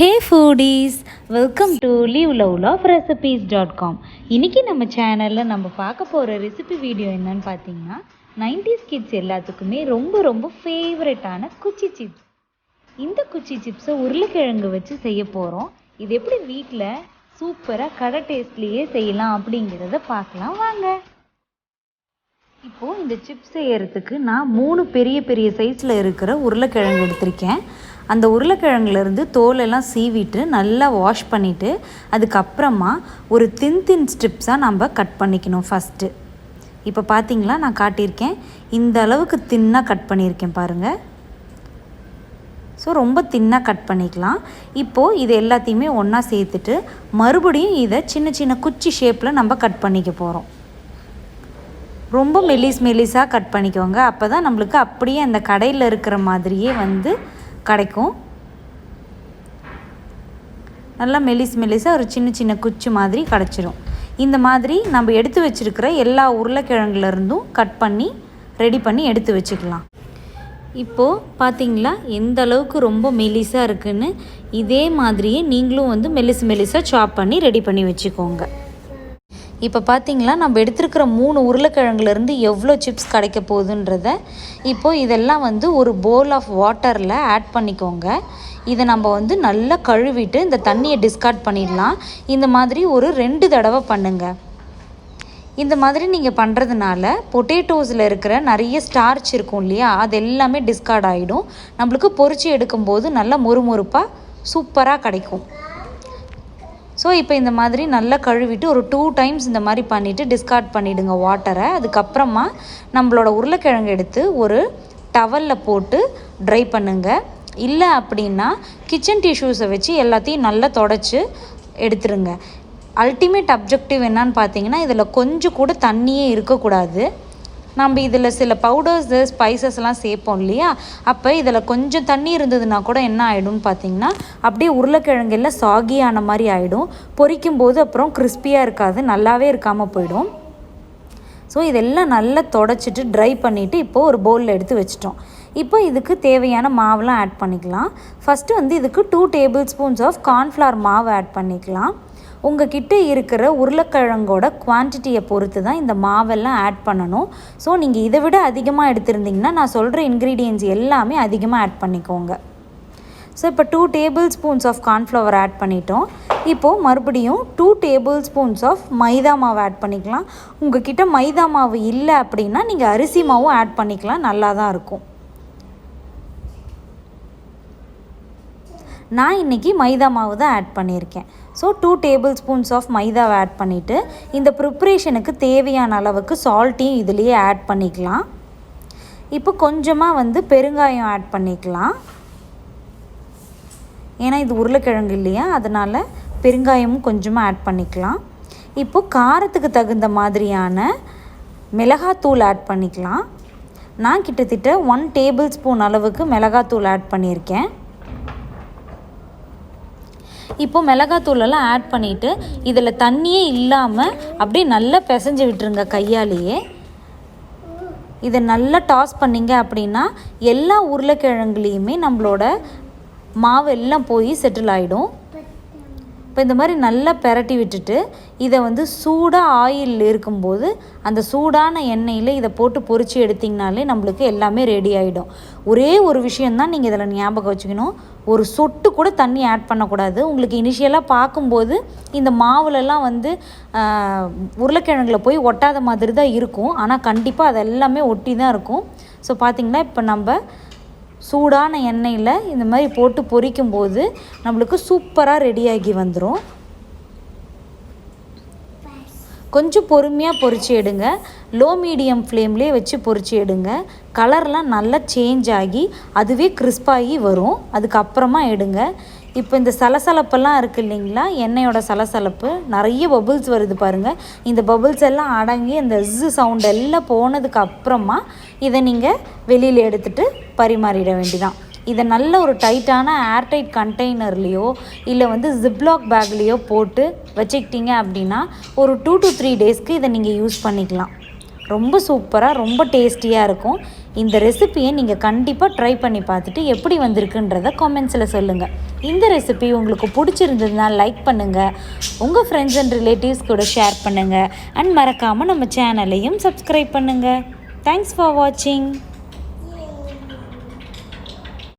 Hey foodies, welcome to liveloveloverecipes.com. இன்றைக்கி நம்ம சேனலில் நம்ம பார்க்க போகிற ரெசிபி வீடியோ என்னன்னு பார்த்தீங்கன்னா 90's கிட்ஸ் எல்லாத்துக்குமே ரொம்ப ஃபேவரட்டான குச்சி சிப்ஸ். இந்த குச்சி சிப்ஸை உருளைக்கிழங்கு வச்சு செய்ய போகிறோம். இது எப்படி வீட்டில் சூப்பராக கடை டேஸ்ட்லேயே செய்யலாம் அப்படிங்கிறத பார்க்கலாம் வாங்க. இப்போது இந்த சிப்ஸ் செய்யறதுக்கு நான் 3 பெரிய சைஸில் இருக்கிற உருளைக்கிழங்கு எடுத்திருக்கேன். அந்த உருளைக்கிழங்குலேருந்து தோலெல்லாம் சீவிட்டு நல்லா வாஷ் பண்ணிவிட்டு அதுக்கப்புறமா ஒரு தின் ஸ்ட்ரிப்ஸாக நம்ம கட் பண்ணிக்கணும் ஃபஸ்ட்டு. இப்போ பார்த்தீங்களா, நான் காட்டியிருக்கேன், இந்த அளவுக்கு தின்னாக கட் பண்ணியிருக்கேன் பாருங்கள். ஸோ ரொம்ப தின்னாக கட் பண்ணிக்கலாம். இப்போது இது எல்லாத்தையுமே ஒன்றா சேர்த்துட்டு மறுபடியும் இதை சின்ன குச்சி ஷேப்பில் நம்ம கட் பண்ணிக்க போகிறோம். ரொம்ப மெல்லிஸாக கட் பண்ணிக்கோங்க. அப்போ தான் நம்மளுக்கு அப்படியே அந்த கடையில் இருக்கிற மாதிரியே கிடைக்கும். நல்லா மெல்லிஸாக ஒரு சின்ன குச்சி மாதிரி கிடச்சிரும். இந்த மாதிரி நம்ம எடுத்து வச்சுருக்கிற எல்லா உருளைக்கிழங்குலேருந்தும் கட் பண்ணி ரெடி பண்ணி எடுத்து வச்சுக்கலாம். இப்போது பார்த்தீங்களா எந்த அளவுக்கு ரொம்ப மெல்லிஸாக இருக்குதுன்னு. இதே மாதிரியே நீங்களும் மெல்லிஸாக சாப் பண்ணி ரெடி பண்ணி வச்சுக்கோங்க. இப்போ பார்த்தீங்களா, நம்ம எடுத்துருக்கிற 3 உருளைக்கிழங்குலேருந்து எவ்வளோ சிப்ஸ் கிடைக்க போகுதுன்றத. இப்போது இதெல்லாம் ஒரு போல் ஆஃப் வாட்டரில் ஆட் பண்ணிக்கோங்க. இதை நம்ம நல்லா கழுவிட்டு இந்த தண்ணியை டிஸ்கார்ட் பண்ணிடலாம். இந்த மாதிரி ஒரு 2 தடவை பண்ணுங்கள். இந்த மாதிரி நீங்கள் பண்ணுறதுனால பொட்டேட்டோஸில் இருக்கிற நிறைய ஸ்டார்ச் இருக்கும் இல்லையா, அது எல்லாமே டிஸ்கார்ட் ஆகிடும். நம்மளுக்கு பொரிச்சு எடுக்கும்போது நல்லா மொறுமொறுப்பாக சூப்பராக கிடைக்கும். ஸோ இப்போ இந்த மாதிரி நல்லா கழுவிட்டு ஒரு 2 டைம்ஸ் இந்த மாதிரி பண்ணிவிட்டு டிஸ்கார்ட் பண்ணிவிடுங்க வாட்டரை. அதுக்கப்புறமா நம்மளோட உருளைக்கிழங்கு எடுத்து ஒரு டவலில் போட்டு ட்ரை பண்ணுங்கள். இல்லை அப்படின்னா கிச்சன் டிஷ்யூஸை வச்சு எல்லாத்தையும் நல்லா தொடச்சி எடுத்துருங்க. அல்டிமேட் அப்ஜெக்டிவ் என்னன்னு பார்த்தீங்கன்னா, இதில் கொஞ்சம் கூட தண்ணியே இருக்கக்கூடாது. நம்ம இதில் சில பவுடர்ஸு ஸ்பைசஸ்லாம் சேர்ப்போம் இல்லையா, அப்போ இதில் கொஞ்சம் தண்ணி இருந்ததுன்னா கூட என்ன ஆகிடும்னு பார்த்தீங்கன்னா, அப்படியே உருளைக்கிழங்கெல்லாம் சாகியான மாதிரி ஆகிடும். பொரிக்கும்போது அப்புறம் கிறிஸ்பியாக இருக்காது, நல்லாவே இருக்காமல் போயிடும். ஸோ இதெல்லாம் நல்லா தொடச்சிட்டு ட்ரை பண்ணிவிட்டு இப்போது ஒரு பவுலில் எடுத்து வச்சிட்டோம். இப்போ இதுக்கு தேவையான மாவுலாம் ஆட் பண்ணிக்கலாம். ஃபஸ்ட்டு இதுக்கு 2 டேபிள் ஸ்பூன்ஸ் ஆஃப் கார்ன்ஃப்ளவர் மாவு ஆட் பண்ணிக்கலாம். உங்கள் கிட்டே இருக்கிற உருளைக்கிழங்கோட குவான்டிட்டியை பொறுத்து தான் இந்த மாவெல்லாம் ஆட் பண்ணணும். ஸோ நீங்கள் இதை விட அதிகமாக எடுத்திருந்தீங்கன்னா நான் சொல்கிற இன்க்ரீடியன்ட்ஸ் எல்லாமே அதிகமாக ஆட் பண்ணிக்கோங்க. ஸோ இப்போ 2 tablespoons of cornflour add பண்ணிட்டோம். இப்போது மறுபடியும் 2 டேபிள் ஸ்பூன்ஸ் ஆஃப் மைதா மாவு ஆட் பண்ணிக்கலாம். உங்கள் கிட்டே மைதா மாவு இல்லை அப்படின்னா நீங்கள் அரிசி மாவும் ஆட் பண்ணிக்கலாம், நல்லா தான் இருக்கும். நான் இன்றைக்கி மைதா மாவு தான் ஆட் பண்ணியிருக்கேன். ஸோ 2 டேபிள் ஸ்பூன்ஸ் ஆஃப் மைதாவை ஆட் பண்ணிவிட்டு இந்த ப்ரிப்ரேஷனுக்கு தேவையான அளவுக்கு சால்ட்டையும் இதுலேயே ஆட் பண்ணிக்கலாம். இப்போ கொஞ்சமாக பெருங்காயம் ஆட் பண்ணிக்கலாம். ஏன்னா இது உருளைக்கிழங்கு இல்லையா, அதனால் பெருங்காயமும் கொஞ்சமாக ஆட் பண்ணிக்கலாம். இப்போது காரத்துக்கு தகுந்த மாதிரியான மிளகாத்தூள் ஆட் பண்ணிக்கலாம். நான் கிட்டத்தட்ட 1 டேபிள் ஸ்பூன் அளவுக்கு மிளகாத்தூள் ஆட் பண்ணியிருக்கேன். இப்போ மிளகாத்தூளெல்லாம் ஆட் பண்ணிவிட்டு இதில் தண்ணியே இல்லாமல் அப்படியே நல்லா பிசைஞ்சு விட்டுருங்க கையாலேயே. இதை நல்லா டாஸ் பண்ணிங்க அப்படின்னா எல்லா உருளைக்கிழங்குலேயுமே நம்மளோட மாவு எல்லாம் போய் செட்டில் ஆகிடும். இப்போ இந்த மாதிரி நல்லா பெரட்டி விட்டுட்டு இதை சூடாக ஆயில் இருக்கும்போது அந்த சூடான எண்ணெயில் இதை போட்டு பொரித்து எடுத்திங்கனாலே நம்மளுக்கு எல்லாமே ரெடி ஆகிடும். ஒரே ஒரு விஷயந்தான் நீங்கள் இதில் ஞாபகம் வச்சுக்கணும், ஒரு சொட்டு கூட தண்ணி ஆட் பண்ணக்கூடாது. உங்களுக்கு இனிஷியலாக பார்க்கும்போது இந்த மாவுலெல்லாம் உருளைக்கிழங்குல போய் ஒட்டாத மாதிரி தான் இருக்கும், ஆனால் கண்டிப்பாக அது எல்லாமே ஒட்டி தான் இருக்கும். ஸோ பார்த்திங்கன்னா இப்போ நம்ம சூடான எண்ணெயில் இந்த மாதிரி போட்டு பொரிக்கும்போது நம்மளுக்கு சூப்பராக ரெடியாகி வந்துடும். கொஞ்சம் பொறுமையாக பொரிச்சு எடுங்க, லோ மீடியம் ஃப்ளேம்லேயே வச்சு பொரிச்சு எடுங்க. கலர்லாம் நல்லா சேஞ்ச் ஆகி அதுவே கிறிஸ்பாகி வரும், அதுக்கப்புறமா எடுங்க. இப்போ இந்த சலசலப்பெல்லாம் இருக்குது இல்லைங்களா, எண்ணெயோட சலசலப்பு, நிறைய பபுள்ஸ் வருது பாருங்கள். இந்த பபுள்ஸ் எல்லாம் அடங்கி அந்த சவுண்ட் எல்லாம் போனதுக்கு அப்புறமா இதை நீங்கள் வெளியில் எடுத்துகிட்டு பரிமாறிட வேண்டிதான். இதை நல்ல ஒரு டைட்டான ஏர்டைட் கண்டெய்னர்லேயோ இல்லை ஜிப்லாக் பேக்லேயோ போட்டு வச்சுக்கிட்டீங்க அப்படின்னா ஒரு 2 to 3 டேஸ்க்கு இதை நீங்கள் யூஸ் பண்ணிக்கலாம். ரொம்ப சூப்பராக ரொம்ப டேஸ்டியாக இருக்கும். இந்த ரெசிபியை நீங்கள் கண்டிப்பாக ட்ரை பண்ணி பார்த்துட்டு எப்படி வந்திருக்குன்றதை காமெண்ட்ஸில் சொல்லுங்கள். இந்த ரெசிபி உங்களுக்கு பிடிச்சிருந்ததுன்னா லைக் பண்ணுங்கள், உங்கள் ஃப்ரெண்ட்ஸ் அண்ட் ரிலேட்டிவ்ஸ் கூட ஷேர் பண்ணுங்கள், அண்ட் மறக்காமல் நம்ம சேனலையும் சப்ஸ்கிரைப் பண்ணுங்கள். தேங்க்ஸ் ஃபார் வாட்சிங்.